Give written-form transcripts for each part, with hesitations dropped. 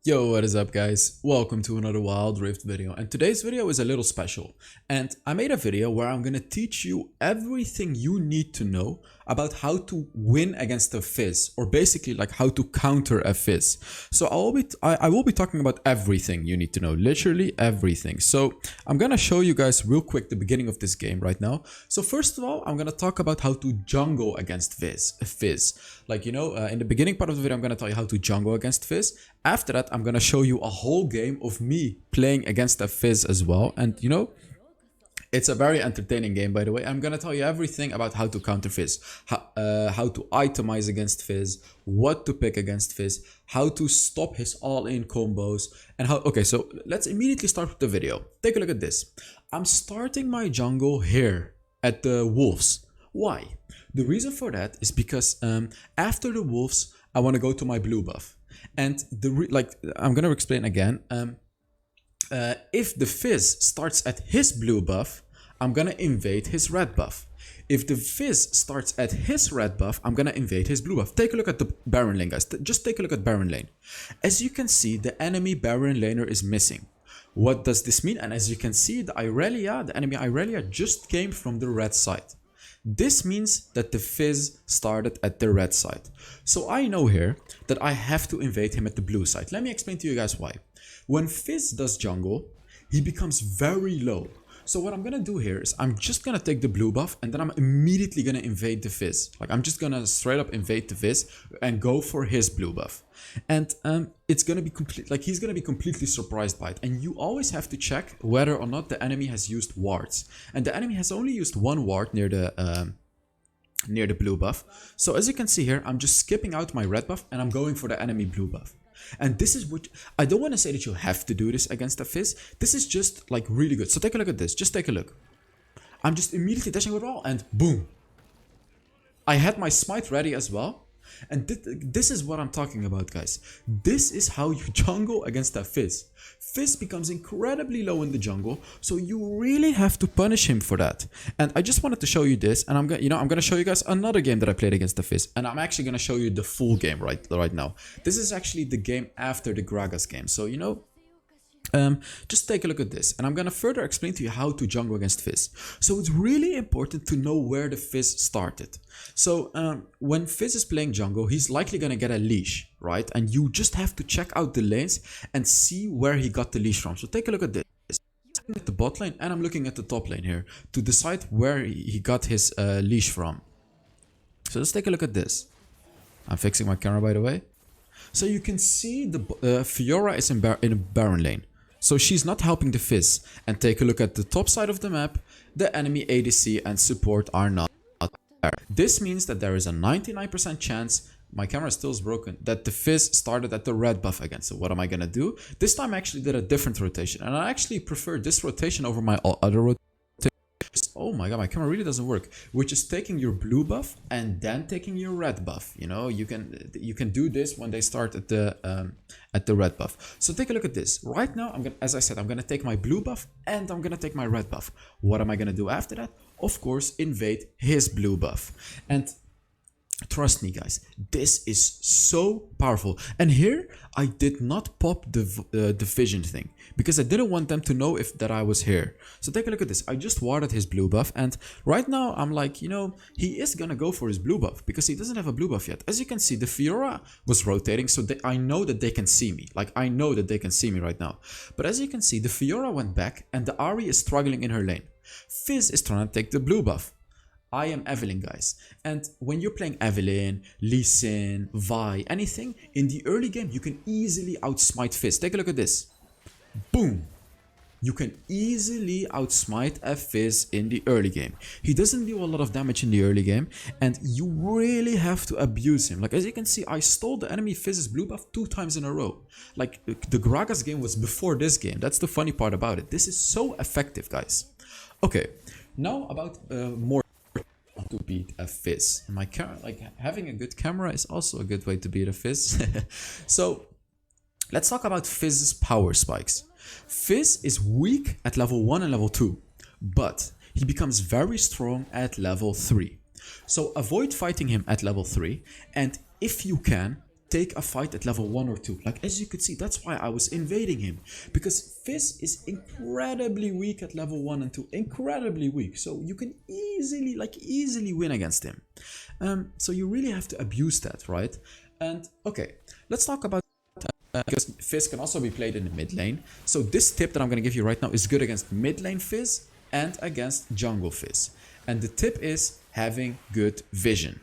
Yo, what is up guys? Welcome to another Wild Rift video, and today's video is a little special. And I made a video where I'm gonna teach you everything you need to know about how to win against a Fizz, or basically like how to counter a Fizz. So I will be talking about everything you need to know, literally everything. So I'm gonna show you guys real quick the beginning of this game right now. So first of all, I'm gonna talk about how to jungle against Fizz. Like, in the beginning part of the video, I'm gonna tell you how to jungle against Fizz. After that, I'm gonna show you a whole game of me playing against a Fizz as well. And it's a very entertaining game, by the way. I'm gonna tell you everything about how to counter Fizz, how to itemize against Fizz, what to pick against Fizz, how to stop his all-in combos, and how... Okay, so let's immediately start with the video. Take a look at this. I'm starting my jungle here at the Wolves. Why? The reason for that is because after the Wolves, I want to go to my blue buff. And I'm gonna explain again. If the Fizz starts at his blue buff, I'm gonna invade his red buff. If the Fizz starts at his red buff, I'm gonna invade his blue buff. Take a look at the Baron lane, guys. Just take a look at Baron lane. As you can see, the enemy Baron laner is missing. What does this mean? And as you can see, the enemy Irelia just came from the red side. This means that the Fizz started at the red side. So I know here that I have to invade him at the blue side. Let me explain to you guys why. When Fizz does jungle, he becomes very low. So what I'm gonna do here is I'm just gonna take the blue buff and then I'm immediately gonna invade the Fizz. Like, I'm just gonna straight up invade the Fizz and go for his blue buff. And it's gonna be he's gonna be completely surprised by it. And you always have to check whether or not the enemy has used wards. And the enemy has only used one ward near the blue buff. So as you can see here, I'm just skipping out my red buff and I'm going for the enemy blue buff. And this is what... I don't want to say that you have to do this against a Fizz. This is just like really good. So take a look at this. Just take a look. I'm just immediately dashing with all and boom. I had my smite ready as well. And this is what I'm talking about, guys. This is how you jungle against a Fizz. Fizz becomes incredibly low in the jungle, so you really have to punish him for that. And I just wanted to show you this, and I'm gonna show you guys another game that I played against the Fizz, and I'm actually gonna show you the full game right now. This is actually the game after the Gragas game, so just take a look at this, and I'm gonna further explain to you how to jungle against Fizz. So it's really important to know where the Fizz started. So when Fizz is playing jungle, he's likely gonna get a leash, right? And you just have to check out the lanes and see where he got the leash from. So take a look at this. I'm looking at the bot lane and I'm looking at the top lane here to decide where he got his leash from. So let's take a look at this. I'm fixing my camera, by the way. So you can see the Fiora is in a Baron lane. So she's not helping the Fizz. And take a look at the top side of the map. The enemy ADC and support are not there. This means that there is a 99% chance, my camera still is broken, that the Fizz started at the red buff again. So what am I gonna do? This time I actually did a different rotation. And I actually prefer this rotation over my other rotation. Oh my god, my camera really doesn't work. Which is taking your blue buff and then taking your red buff. You can do this when they start at the red buff. So take a look at this. Right now, as I said, I'm gonna take my blue buff and I'm gonna take my red buff. What am I gonna do after that? Of course, invade his blue buff. And trust me, guys, this is so powerful. And here, I did not pop the vision thing because I didn't want them to know that I was here. So take a look at this. I just warded his blue buff, and right now I'm like, he is gonna go for his blue buff because he doesn't have a blue buff yet. As you can see, the Fiora was rotating, so I know that they can see me. Like, I know that they can see me right now. But as you can see, the Fiora went back, and the Ahri is struggling in her lane. Fizz is trying to take the blue buff. I am Evelyn, guys, and when you're playing Evelyn, Lee Sin, Vi, anything, in the early game you can easily outsmite Fizz. Take a look at this. Boom! You can easily outsmite a Fizz in the early game. He doesn't do a lot of damage in the early game, and you really have to abuse him. Like, as you can see, I stole the enemy Fizz's blue buff 2 times in a row. Like, the Gragas game was before this game. That's the funny part about it. This is so effective, guys. Okay, now about more to beat a Fizz. My camera, like, having a good camera is also a good way to beat a Fizz. So let's talk about Fizz's power spikes. Fizz is weak at level 1 and level 2, but he becomes very strong at level 3. So avoid fighting him at level 3, and if you can, take a fight at level 1 or 2. Like, as you could see, that's why I was invading him. Because Fizz is incredibly weak at level 1 and 2. Incredibly weak. So you can easily win against him. So you really have to abuse that, right? And okay, let's talk about because Fizz can also be played in the mid lane. So this tip that I'm going to give you right now is good against mid lane Fizz and against jungle Fizz. And the tip is having good vision.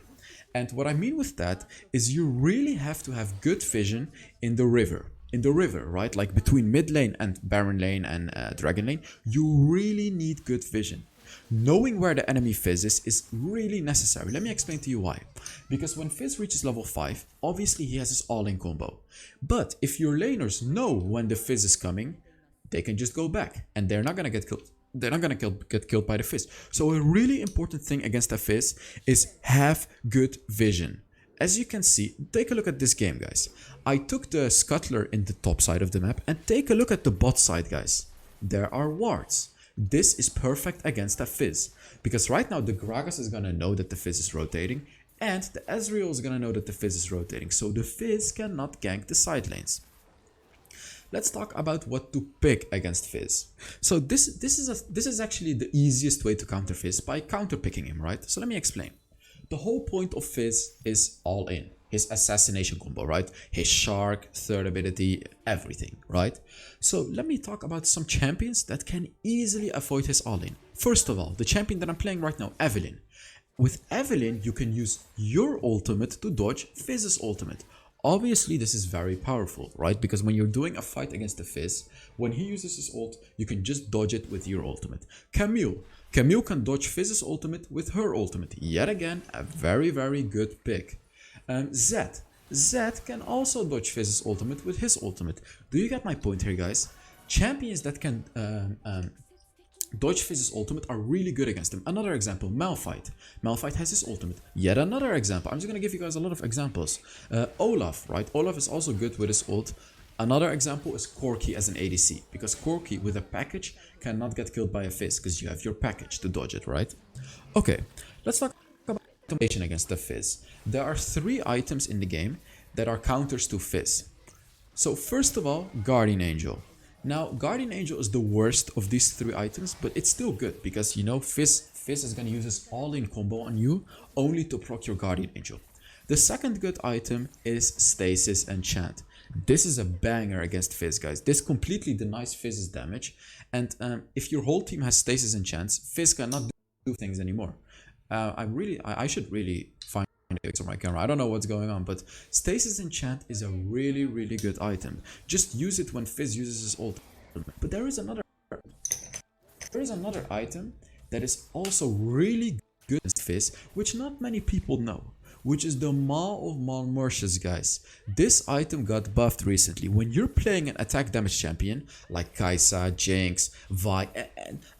And what I mean with that is you really have to have good vision in the river. In the river, right? Like between mid lane and Baron lane and Dragon lane, you really need good vision. Knowing where the enemy Fizz is really necessary. Let me explain to you why. Because when Fizz reaches level 5, obviously he has his all-in combo. But if your laners know when the Fizz is coming, they can just go back and they're not gonna get killed. They're not gonna get killed by the Fizz. So a really important thing against a Fizz is have good vision. As you can see, take a look at this game, guys. I took the scuttler in the top side of the map and take a look at the bot side, guys. There are wards. This is perfect against a Fizz. Because right now the Gragas is gonna know that the Fizz is rotating and the Ezreal is gonna know that the Fizz is rotating. So the Fizz cannot gank the side lanes. Let's talk about what to pick against Fizz. So this is actually the easiest way to counter Fizz by counter picking him, right? So let me explain. The whole point of Fizz is all in. His assassination combo, right? His shark, third ability, everything, right? So let me talk about some champions that can easily avoid his all-in. First of all, the champion that I'm playing right now, Evelynn. With Evelynn, you can use your ultimate to dodge Fizz's ultimate. Obviously, this is very powerful, right? Because when you're doing a fight against the Fizz, when he uses his ult, you can just dodge it with your ultimate. Camille can dodge Fizz's ultimate with her ultimate. Yet again, a very good pick. Zed can also dodge Fizz's ultimate with his ultimate. Do you get my point here, guys? Champions that can dodge Fizz's ultimate are really good against him. Another example, Malphite. Malphite has his ultimate. Yet another example. I'm just going to give you guys a lot of examples. Olaf, right? Olaf is also good with his ult. Another example is Corki as an ADC. Because Corki with a package cannot get killed by a Fizz because you have your package to dodge it, right? Okay, let's talk about automation against the Fizz. There are 3 items in the game that are counters to Fizz. So first of all, Guardian Angel. Now, Guardian Angel is the worst of these 3 items, but it's still good because, you know, Fizz is going to use his all-in combo on you only to proc your Guardian Angel. The second good item is Stasis Enchant. This is a banger against Fizz, guys. This completely denies Fizz's damage, and if your whole team has Stasis Enchants, Fizz cannot do things anymore. I should really find it on my camera. I don't know what's going on, but Stasis Enchant is a really good item. Just use it when Fizz uses his ult. But there is another item that is also really good against Fizz, which not many people know, which is the Maw of Malmortius, guys. This item got buffed recently. When you're playing an attack damage champion like Kai'Sa, Jinx, Vi,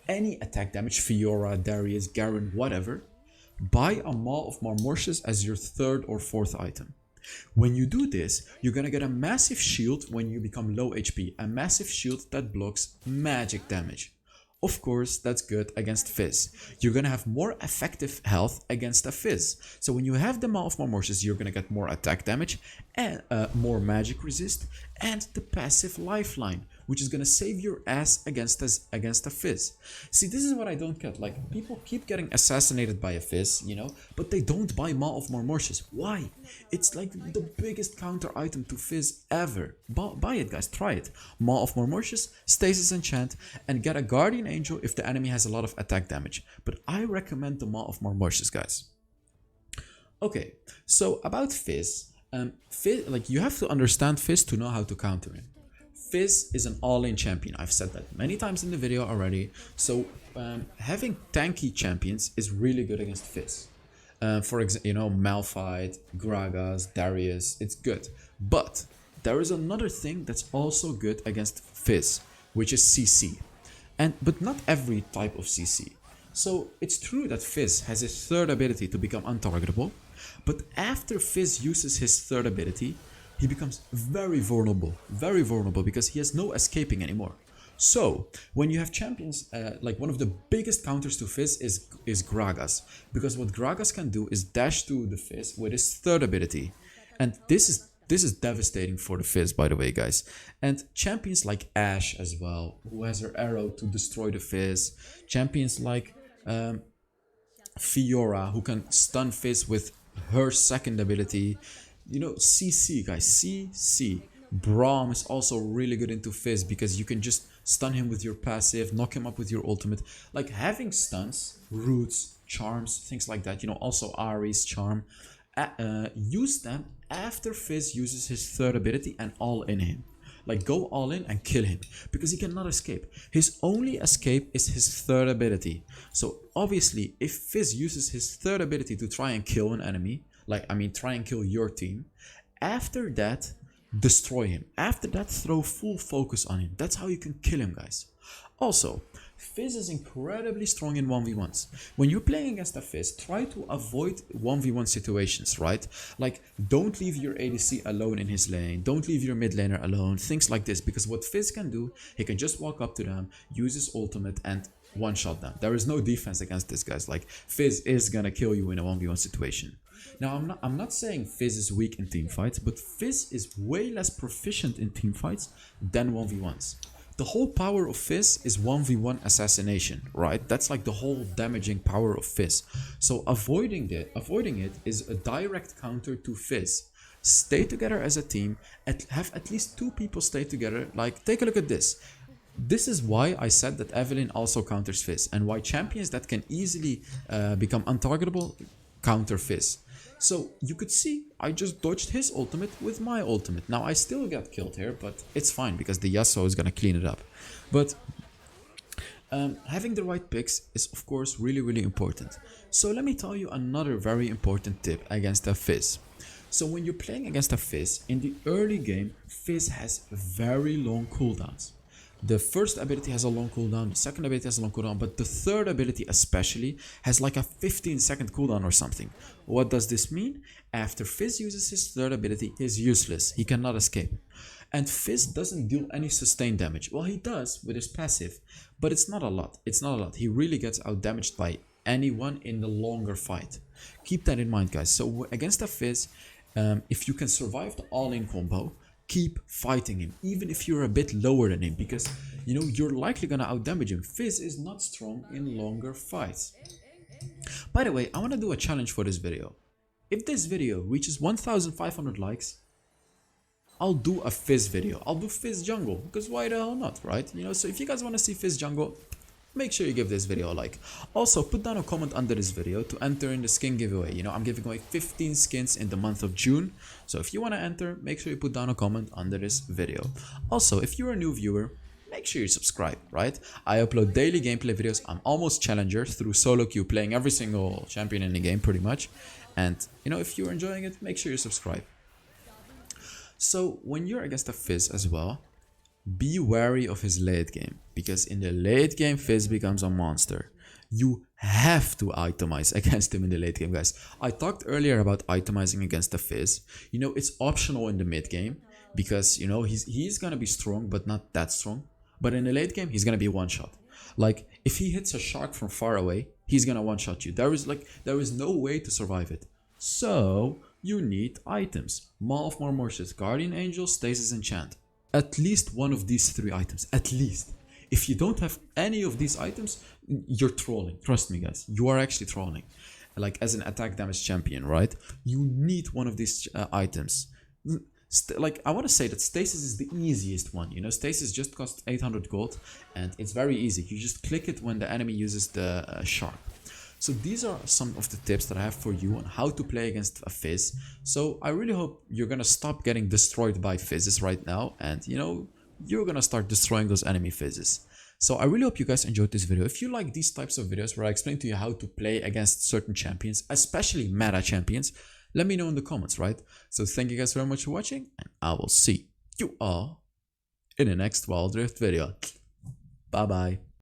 any attack damage, Fiora, Darius, Garen, whatever, buy a Maw of Malmortius as your 3rd or 4th item. When you do this, you're gonna get a massive shield when you become low HP, a massive shield that blocks magic damage. Of course, that's good against Fizz. You're gonna have more effective health against a Fizz. So when you have the Maw of Malmortius, you're gonna get more attack damage and more magic resist and the passive lifeline, which is gonna save your ass against a Fizz. See, this is what I don't get. Like, people keep getting assassinated by a Fizz, you know, but they don't buy Maw of Malmortius. Why? It's like the biggest counter item to Fizz ever. Buy it, guys. Try it. Maw of Malmortius, Stasis Enchant, and get a Guardian Angel if the enemy has a lot of attack damage. But I recommend the Maw of Malmortius, guys. Okay, so about Fizz, like, you have to understand Fizz to know how to counter him. Fizz is an all-in champion. I've said that many times in the video already. So having tanky champions is really good against Fizz. For example, you know, Malphite, Gragas, Darius, it's good. But there is another thing that's also good against Fizz, which is CC. But not every type of CC. So it's true that Fizz has his 3rd ability to become untargetable, but after Fizz uses his 3rd ability, he becomes very vulnerable because he has no escaping anymore. So when you have champions, like one of the biggest counters to Fizz is Gragas, because what Gragas can do is dash to the Fizz with his 3rd ability, and this is This is devastating for the Fizz, by the way, guys. And champions like Ashe as well, who has her arrow to destroy the Fizz. Champions like Fiora, who can stun Fizz with her second ability. You know, CC, guys, CC. Braum is also really good into Fizz because you can just stun him with your passive, knock him up with your ultimate. Like having stuns, roots, charms, things like that. You know, also Ahri's charm. Use them after Fizz uses his third ability and all in him. Like go all in and kill him because he cannot escape. His only escape is his third ability. So obviously if Fizz uses his third ability to try and kill an enemy, like I mean try and kill your team, after that destroy him. After that throw full focus on him. That's how you can kill him, guys. Also, Fizz is incredibly strong in 1v1s. When you're playing against a Fizz, try to avoid 1v1 situations, right? Like, don't leave your ADC alone in his lane. Don't leave your mid laner alone. Things like this. Because what Fizz can do, he can just walk up to them, use his ultimate, and one-shot them. There is no defense against this, guys. Like, Fizz is gonna kill you in a 1v1 situation. Now, I'm not saying Fizz is weak in teamfights, but Fizz is way less proficient in teamfights than 1v1s. The whole power of Fizz is 1v1 assassination, right? That's like the whole damaging power of Fizz. So avoiding it is a direct counter to Fizz. Stay together as a team, have at least two people stay together. Like, take a look at this. This is why I said that Evelynn also counters Fizz, and why champions that can easily become untargetable counter Fizz. So you could see I just dodged his ultimate with my ultimate. Now I still got killed here, but it's fine because the Yasuo is gonna clean it up. But having the right picks is of course really important. So let me tell you another very important tip against a Fizz. So when you're playing against a Fizz, in the early game, Fizz has very long cooldowns. The first ability has a long cooldown, the second ability has a long cooldown, but the third ability especially has like a 15-second cooldown or something. What does this mean? After Fizz uses his third ability, he's useless. He cannot escape. And Fizz doesn't deal any sustained damage. Well, he does with his passive, but it's not a lot. It's not a lot. He really gets outdamaged by anyone in the longer fight. Keep that in mind, guys. So against a Fizz, if you can survive the all-in combo, keep fighting him, even if you're a bit lower than him, because you know you're likely gonna outdamage him. Fizz is not strong in longer fights. By the way, I want to do a challenge for this video. If this video reaches 1,500 likes, I'll do a Fizz video. I'll do Fizz jungle, because why the hell not, right? You know, so if you guys want to see Fizz jungle, make sure you give this video a like. Also, put down a comment under this video to enter in the skin giveaway. You know, I'm giving away 15 skins in the month of June. So if you want to enter, make sure you put down a comment under this video. Also, if you're a new viewer, make sure you subscribe, right? I upload daily gameplay videos. I'm almost challenger through solo queue, playing every single champion in the game pretty much. And, you know, if you're enjoying it, make sure you subscribe. So when you're against a Fizz as well, be wary of his late game, because in the late game Fizz becomes a monster. You have to itemize against him in the late game, guys. I talked earlier about itemizing against the Fizz. You know, it's optional in the mid game because, you know, he's gonna be strong but not that strong. But in the late game he's gonna be one shot. Like if he hits a shark from far away, he's gonna one shot you. There is no way to survive it. So you need items. Maw of Marmortius, Guardian Angel, Stasis Enchant. At least one of these three items, at least. If you don't have any of these items, you're trolling. Trust me, guys, you are actually trolling. Like as an attack damage champion, right? You need one of these items. Like I want to say that Stasis is the easiest one. You know, Stasis just costs 800 gold and it's very easy. You just click it when the enemy uses the shark. So these are some of the tips that I have for you on how to play against a Fizz. So I really hope you're gonna stop getting destroyed by Fizzes right now, and you know, you're gonna start destroying those enemy Fizzes. So I really hope you guys enjoyed this video. If you like these types of videos where I explain to you how to play against certain champions, especially meta champions, let me know in the comments, right? So thank you guys very much for watching, and I will see you all in the next Wild Rift video. Bye bye.